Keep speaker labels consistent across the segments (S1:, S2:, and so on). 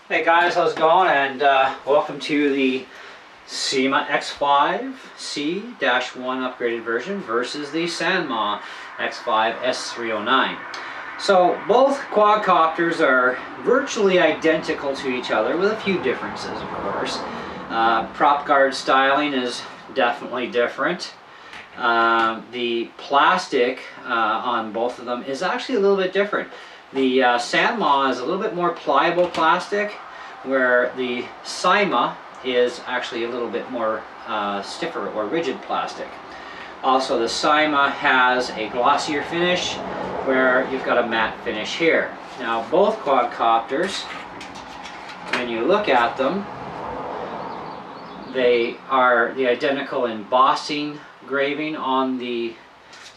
S1: Hey guys, how's it going? And welcome to the Syma X5C-1 upgraded version versus the Sanma X5 S309. So both quadcopters are virtually identical to each other with a few differences, of course. Prop guard styling is definitely different. The plastic on both of them is actually a little bit different. The Sanma is a little bit more pliable plastic, where the Syma is actually a little bit more stiffer or rigid plastic. Also, the Syma has a glossier finish, where you've got a matte finish here. Now, both quadcopters, when you look at them, they are the identical embossing engraving on the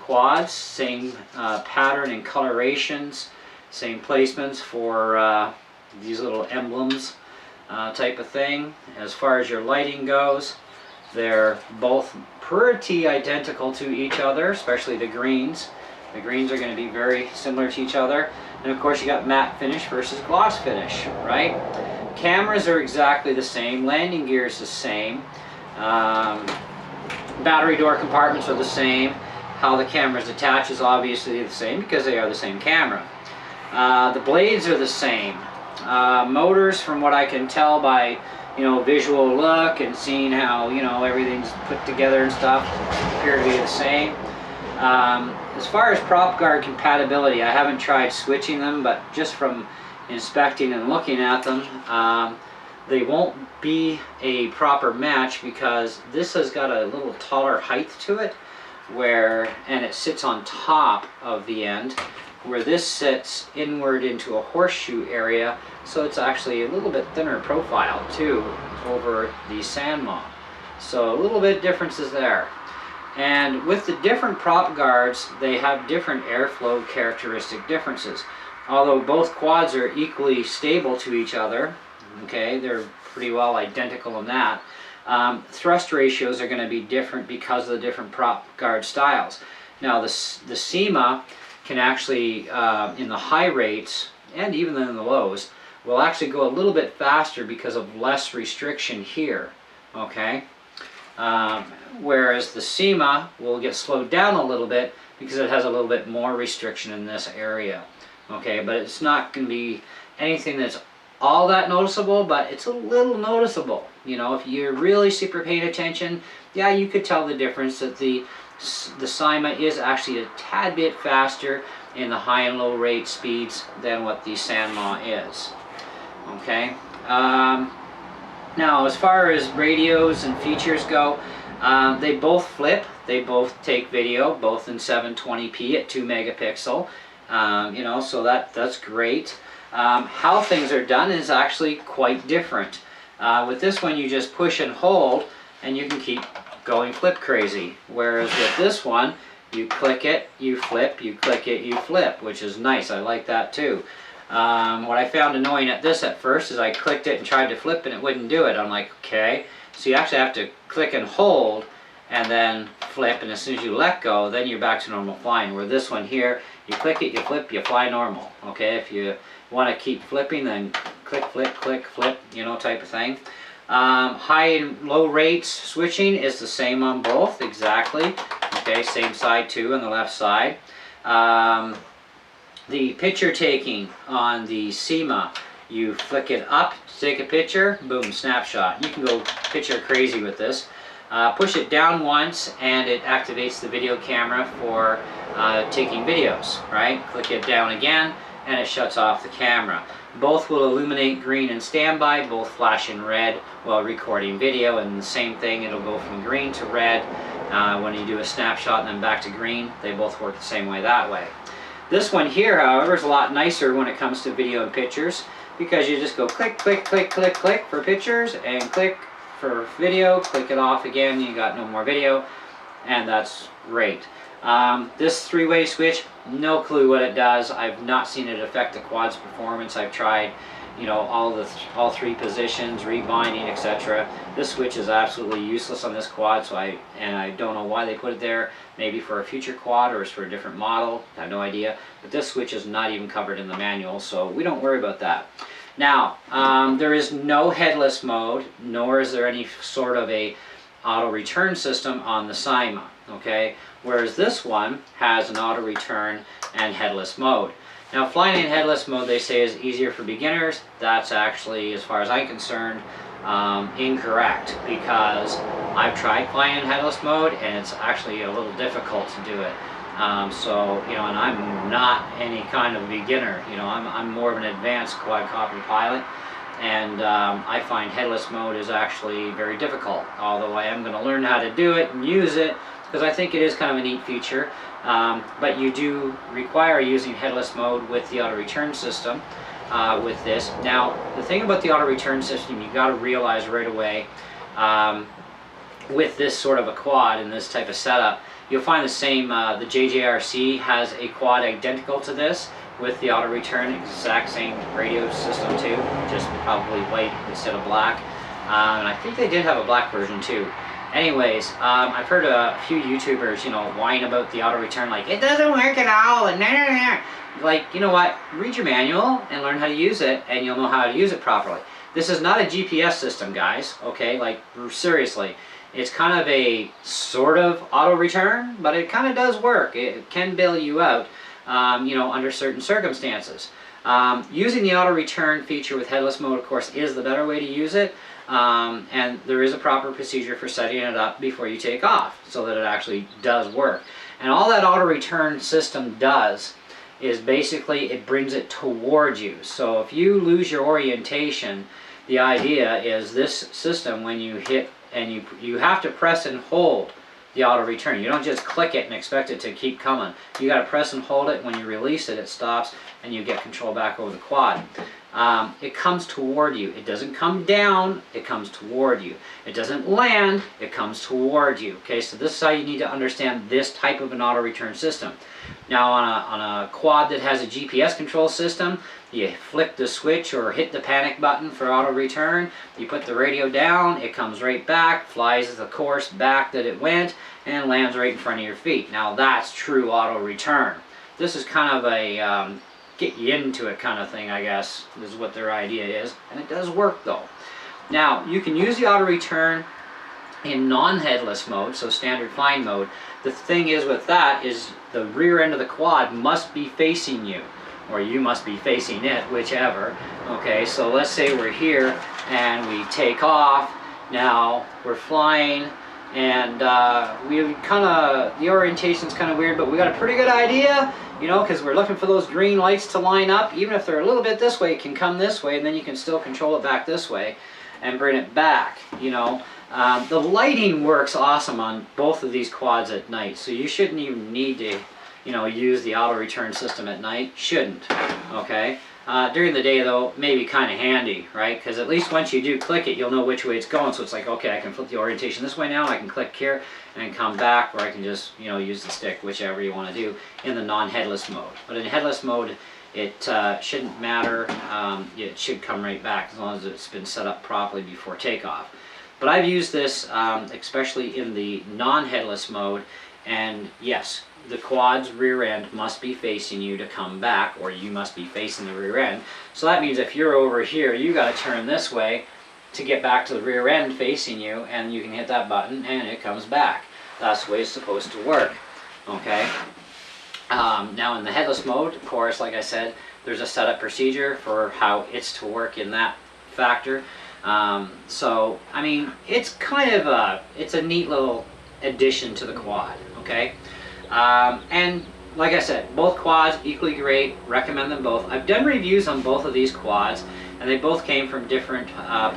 S1: quads, same pattern and colorations, same placements for these little emblems type of thing. As far as your lighting goes, they're both pretty identical to each other, especially the greens. The greens are going to be very similar to each other. And of course you got matte finish versus gloss finish, right? Cameras are exactly the same, landing gear is the same, battery door compartments are the same. How the cameras attach is obviously the same because they are the same camera. The blades are the same. Motors, from what I can tell by visual look and seeing how everything's put together and stuff, appear to be the same. As far as prop guard compatibility, I haven't tried switching them, but just from inspecting and looking at them, they won't be a proper match because this has got a little taller height to it, and it sits on top of the end, where this sits inward into a horseshoe area, so it's actually a little bit thinner profile too over the Sanma. So a little bit differences there. And with the different prop guards, they have different airflow characteristic differences. Although both quads are equally stable to each other, okay, they're pretty well identical in that. Thrust ratios are going to be different because of the different prop guard styles. Now the Syma can actually, in the high rates and even in the lows, will actually go a little bit faster because of less restriction here, okay? Whereas the Syma will get slowed down a little bit because it has a little bit more restriction in this area, okay? But it's not going to be anything that's all that noticeable, but it's a little noticeable. If you're really super paying attention, yeah, you could tell the difference that the Syma is actually a tad bit faster in the high and low rate speeds than what the Sanma is. Okay. Now, as far as radios and features go, they both flip. They both take video, both in 720p at 2 megapixel. So that's great. How things are done is actually quite different. With this one, you just push and hold, and you can keep going flip crazy. Whereas with this one, you click it, you flip, you click it, you flip, which is nice. I like that too. What I found annoying at this at first is I clicked it and tried to flip and it wouldn't do it. I'm like, okay. So you actually have to click and hold and then flip, and as soon as you let go, then you're back to normal flying. Where this one here, you click it, you flip, you fly normal. Okay, if you want to keep flipping, then click, flip, type of thing. High and low rates switching is the same on both, exactly. Okay, same side too on the left side. The picture taking on the Syma, you flick it up to take a picture, boom, snapshot. You can go picture crazy with this. Push it down once and it activates the video camera for taking videos, right? Click it down again and it shuts off the camera. Both will illuminate green in standby, both flash in red while recording video, and the same thing, it'll go from green to red when you do a snapshot and then back to green. They both work the same way that way. This one here, however, is a lot nicer when it comes to video and pictures, because you just go click, click, click, click, click for pictures, and click for video, click it off again, you got no more video, and that's great. This three-way switch, no clue what it does. I've not seen it affect the quad's performance. I've tried, all three positions, rebinding, etc. This switch is absolutely useless on this quad, I don't know why they put it there. Maybe for a future quad or it's for a different model. I have no idea. But this switch is not even covered in the manual, so we don't worry about that. Now, there is no headless mode, nor is there any sort of a auto return system on the Syma, okay? Whereas this one has an auto return and headless mode. Now, flying in headless mode, they say, is easier for beginners. That's actually, as far as I'm concerned, incorrect, because I've tried flying in headless mode and it's actually a little difficult to do it. So, you know, and I'm not any kind of beginner. You know, I'm more of an advanced quadcopter pilot, and I find headless mode is actually very difficult, although I am going to learn how to do it and use it, because I think it is kind of a neat feature. But you do require using headless mode with the auto return system with this. Now, the thing about the auto return system, you got to realize right away, with this sort of a quad and this type of setup, you'll find the same, the JJRC has a quad identical to this with the auto return, exact same radio system too, just probably white instead of black. And I think they did have a black version too. Anyways, I've heard a few YouTubers, you know, whine about the auto return, like, it doesn't work at all, and nah, nah, nah. Like, you know what, read your manual and learn how to use it, and you'll know how to use it properly. This is not a GPS system, guys, okay, like, seriously. It's kind of a sort of auto return, but it kind of does work. It can bail you out, you know, under certain circumstances. Using the auto return feature with headless mode, of course, is the better way to use it. And there is a proper procedure for setting it up before you take off so that it actually does work. And all that auto return system does is basically it brings it towards you. So if you lose your orientation, the idea is this system, when you hit, and you have to press and hold the auto return. You don't just click it and expect it to keep coming. You got to press and hold it. When you release it, it stops and you get control back over the quad. It comes toward you. It doesn't come down, it comes toward you. It doesn't land, it comes toward you. Okay, so this is how you need to understand this type of an auto return system. Now on a quad that has a GPS control system, you flick the switch or hit the panic button for auto return, you put the radio down, it comes right back, flies the course back that it went, and lands right in front of your feet. Now that's true auto return. This is kind of a get you into it kind of thing, I guess, is what their idea is, and it does work though. Now, you can use the auto return in non-headless mode, so standard flying mode. The thing is with that is the rear end of the quad must be facing you, or you must be facing it, whichever. Okay, so let's say we're here and we take off. Now we're flying, and we kind of, the orientation's kind of weird, but we got a pretty good idea, you know, because we're looking for those green lights to line up. Even if they're a little bit this way, it can come this way, and then you can still control it back this way and bring it back, you know. The lighting works awesome on both of these quads at night, so you shouldn't even need to, you know, use the auto return system at night. Shouldn't, okay? During the day though, maybe kind of handy, right? Because at least once you do click it, you'll know which way it's going. So it's like, okay, I can flip the orientation this way now, I can click here and come back, or I can just, you know, use the stick, whichever you want to do in the non-headless mode. But in headless mode, it shouldn't matter. It should come right back as long as it's been set up properly before takeoff. But I've used this especially in the non-headless mode, and yes, the quad's rear end must be facing you to come back, or you must be facing the rear end. So that means if you're over here, you got to turn this way to get back to the rear end facing you, and you can hit that button and it comes back. That's the way it's supposed to work, okay? Now in the headless mode, of course, like I said, there's a setup procedure for how it's to work in that factor. So, I mean, it's kind of it's a neat little addition to the quad, okay? And like I said, both quads equally great, recommend them both. I've done reviews on both of these quads, and they both came from different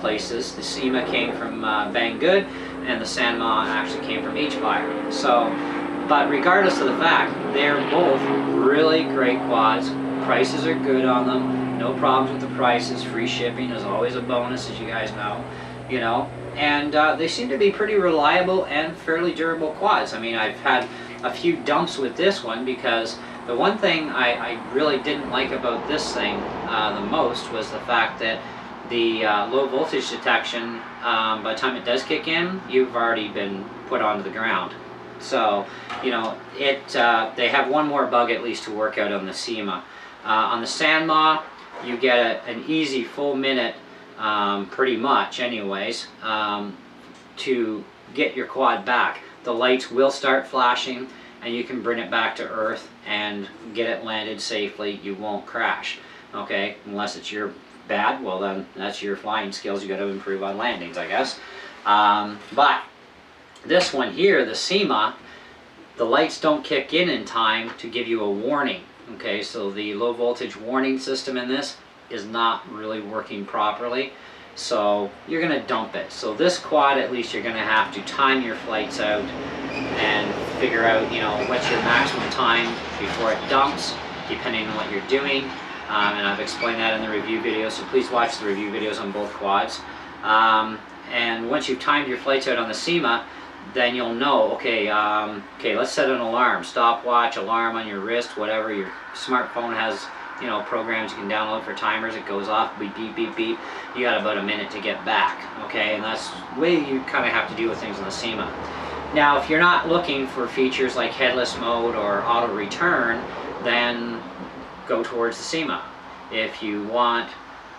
S1: places. The Syma came from Banggood, and the Sanma actually came from H-Fire. So, but regardless of the fact, they're both really great quads. Prices are good on them, no problems with the prices. Free shipping is always a bonus, as you guys know, you know. And they seem to be pretty reliable and fairly durable quads. I mean, I've had a few dumps with this one, because the one thing I really didn't like about this thing the most was the fact that the low voltage detection, by the time it does kick in, you've already been put onto the ground. So, you know, they have one more bug at least to work out on the Syma. On the Sanma, you get an easy full minute, pretty much anyways, to get your quad back. The lights will start flashing and you can bring it back to earth and get it landed safely. You won't crash, okay? Unless it's your bad, well then that's your flying skills. You got to improve on landings, I guess. But this one here, the Syma, the lights don't kick in time to give you a warning, okay? So the low voltage warning system in this is not really working properly, so you're going to dump it. So this quad, at least you're going to have to time your flights out and figure out, you know, what's your maximum time before it dumps, depending on what you're doing. And I've explained that in the review video, so please watch the review videos on both quads. And once you've timed your flights out on the Syma, then you'll know, okay, okay, let's set an alarm, stopwatch, alarm on your wrist, whatever. Your smartphone has, you know, programs you can download for timers. It goes off, beep, beep, beep, beep. You got about a minute to get back, okay? And that's the way you kind of have to deal with things on the Syma. Now, if you're not looking for features like headless mode or auto return, then go towards the Syma. If you want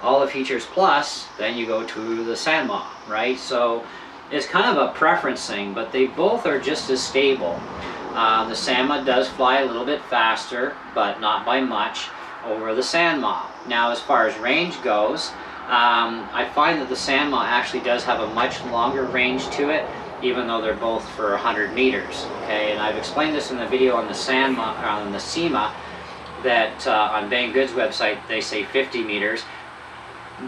S1: all the features plus, then you go to the Sanma, right? So it's kind of a preference thing, but they both are just as stable. The Sanma does fly a little bit faster, but not by much, over the Sanma. Now, as far as range goes, I find that the Sanma actually does have a much longer range to it, even though they're both for 100 meters. Okay, and I've explained this in the video on the Sanma, on the Syma, that on Banggood's website they say 50 meters.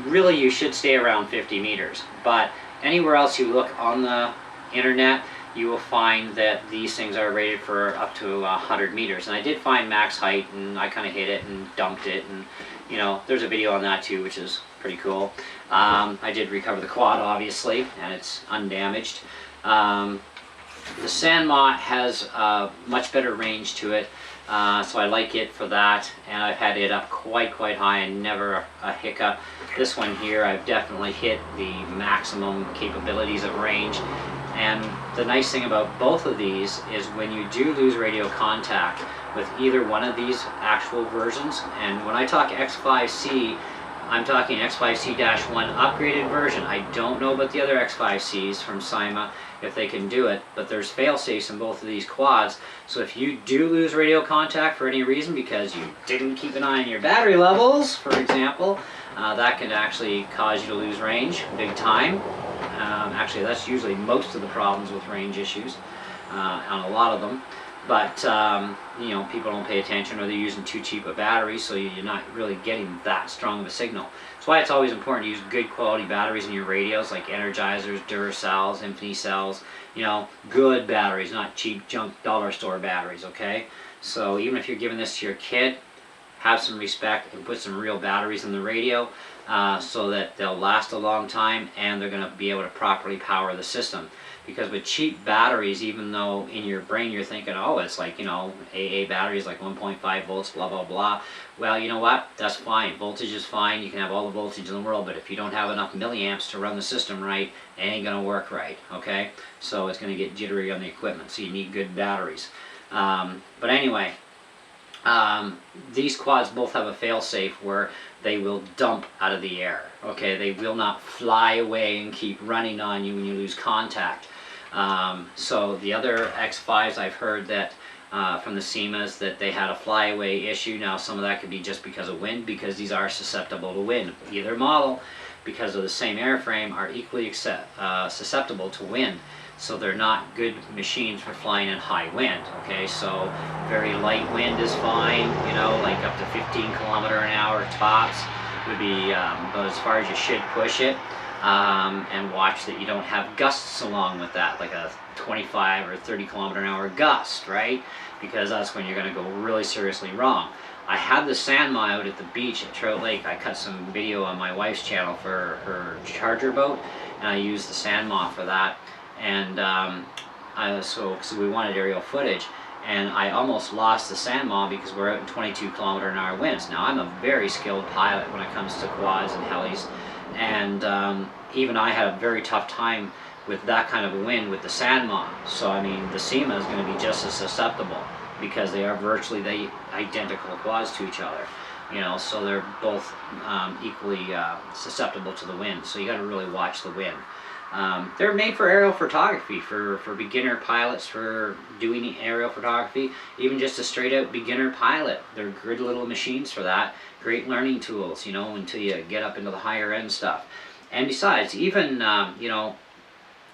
S1: Really, you should stay around 50 meters. But anywhere else you look on the internet, you will find that these things are rated for up to 100 meters. And I did find max height, and I kind of hit it and dumped it, and you know, there's a video on that too, which is pretty cool. I did recover the quad, obviously, and it's undamaged. The Sanma has a much better range to it, so I like it for that, and I've had it up quite high and never a hiccup. This one here, I've definitely hit the maximum capabilities of range. And the nice thing about both of these is when you do lose radio contact with either one of these actual versions, and when I talk X5C, I'm talking X5C-1 upgraded version. I don't know about the other X5Cs from Syma, if they can do it, but there's fail-safes in both of these quads. So if you do lose radio contact for any reason because you didn't keep an eye on your battery levels, for example, that can actually cause you to lose range big time. Actually, that's usually most of the problems with range issues on a lot of them. But you know, people don't pay attention, or they're using too cheap a battery, so you're not really getting that strong of a signal. That's why it's always important to use good quality batteries in your radios, like Energizers, Duracells, Infinicells. You know, good batteries, not cheap junk dollar store batteries. Okay, so even if you're giving this to your kid, have some respect and put some real batteries in the radio, so that they'll last a long time and they're going to be able to properly power the system. Because with cheap batteries, even though in your brain you're thinking, oh, it's like, you know, AA batteries like 1.5 volts, blah, blah, blah. Well, you know what? That's fine. Voltage is fine. You can have all the voltage in the world, but if you don't have enough milliamps to run the system right, it ain't going to work right, okay? So it's going to get jittery on the equipment, so you need good batteries. But anyway, these quads both have a fail-safe where they will dump out of the air, okay? They will not fly away and keep running on you when you lose contact. So the other X5s, I've heard that from the Symas that they had a flyaway issue. Now some of that could be just because of wind, because these are susceptible to wind. Either model, because of the same airframe, are equally susceptible to wind. So they're not good machines for flying in high wind, okay? So very light wind is fine, you know, like up to 15 km/h tops would be about as far as you should push it. And watch that you don't have gusts along with that, like a 25 or 30 km/h gust, right? Because that's when you're going to go really seriously wrong. I had the Sanma out at the beach at Trout Lake. I cut some video on my wife's channel for her charger boat, and I used the Sanma for that. And so we wanted aerial footage, and I almost lost the Sanma because we're out in 22 km/h winds. Now I'm a very skilled pilot when it comes to quads and helis, and even I had a very tough time with that kind of a wind with the Sanma. So I mean, the Syma is going to be just as susceptible because they are virtually the identical quads to each other. you know, so they're both equally susceptible to the wind. So you got to really watch the wind. They're made for aerial photography, for beginner pilots, for doing aerial photography, even just a straight out beginner pilot. They're good little machines for that. Great learning tools, you know, until you get up into the higher end stuff. And besides, even, you know,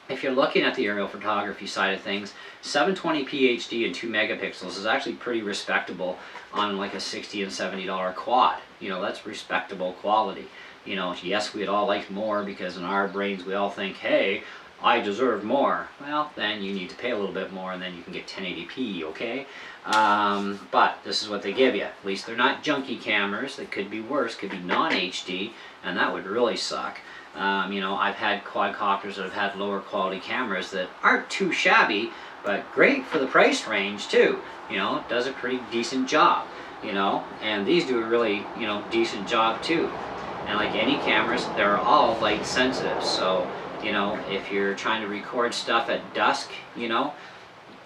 S1: if you're looking at the aerial photography side of things, 720p HD and 2 megapixels is actually pretty respectable on like a $60 and $70 quad. You know, that's respectable quality. You know, yes, we'd all like more, because in our brains we all think, hey, I deserve more. Well, then you need to pay a little bit more, and then you can get 1080p, okay? But this is what they give you. At least they're not junky cameras. They could be worse, could be non-HD, and that would really suck. You know, I've had quadcopters that have had lower quality cameras that aren't too shabby, but great for the price range too. You know, it does a pretty decent job, you know, and these do a really, you know, decent job too. And like any cameras, they're all light sensitive. So, you know, if you're trying to record stuff at dusk, you know,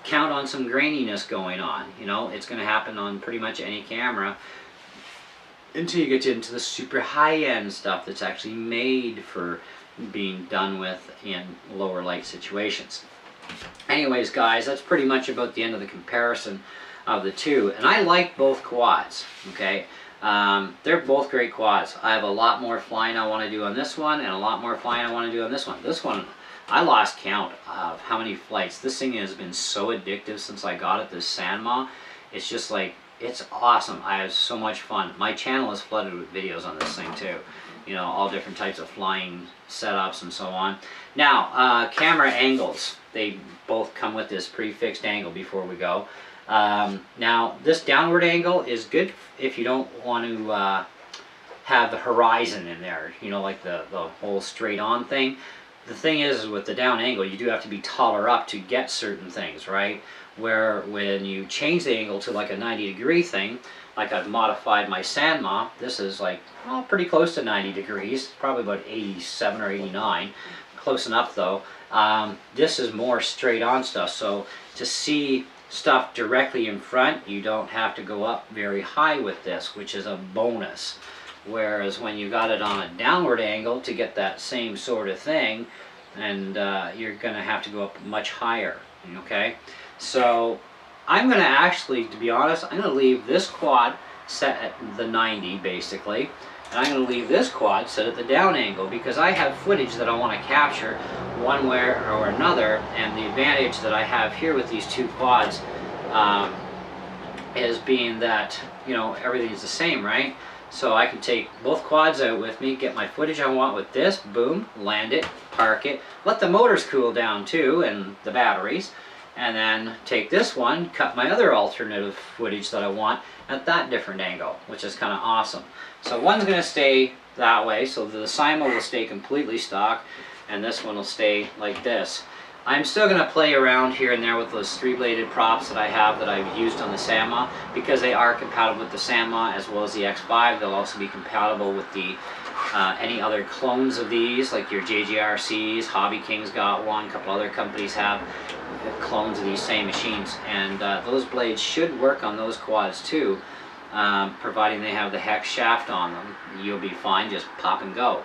S1: count on some graininess going on. You know, it's going to happen on pretty much any camera until you get into the super high-end stuff that's actually made for being done with in lower light situations. Anyways, guys, that's pretty much about the end of the comparison of the two. And I like both quads, okay? They're both great quads. I have a lot more flying I want to do on this one, and a lot more flying I want to do on this one. This one, I lost count of how many flights. This thing has been so addictive since I got it, this Sanma. It's just like, it's awesome. I have so much fun. My channel is flooded with videos on this thing too. You know, all different types of flying setups and so on. Now, camera angles. They both come with this prefixed angle before we go. Now, this downward angle is good if you don't want to have the horizon in there, you know, like the whole straight on thing. The thing is, with the down angle, you do have to be taller up to get certain things, right? Where when you change the angle to like a 90-degree thing, like I've modified my Sanma, this is like, well, pretty close to 90 degrees, probably about 87 or 89, close enough though. This is more straight on stuff, so to see stuff directly in front, you don't have to go up very high with this, which is a bonus. Whereas when you got it on a downward angle to get that same sort of thing, and you're going to have to go up much higher, okay? So I'm going to actually, to be honest, I'm going to leave this quad set at the 90 basically, and I'm going to leave this quad set at the down angle, because I have footage that I want to capture one way or another, and the advantage that I have here with these two quads is being that, you know, everything's the same, right? So I can take both quads out with me, get my footage I want with this, boom, land it, park it, let the motors cool down too, and the batteries, and then take this one, cut my other alternative footage that I want at that different angle, which is kind of awesome. So one's going to stay that way, so the Syma will stay completely stock, and this one will stay like this. I'm still going to play around here and there with those three-bladed props that I have that I've used on the Sanma, because they are compatible with the Sanma as well as the X5. They'll also be compatible with the any other clones of these, like your JGRCs. Hobby King's got one, a couple other companies have clones of these same machines, and those blades should work on those quads too, providing they have the hex shaft on them. You'll be fine, just pop and go.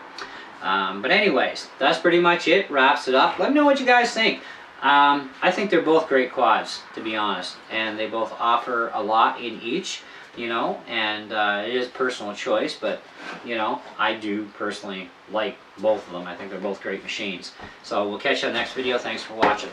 S1: But anyways, that's pretty much it. Wraps it up. Let me know what you guys think. I think they're both great quads, to be honest, and they both offer a lot in each, you know, and it is personal choice, but, you know, I do personally like both of them. I think they're both great machines. So we'll catch you on the next video. Thanks for watching.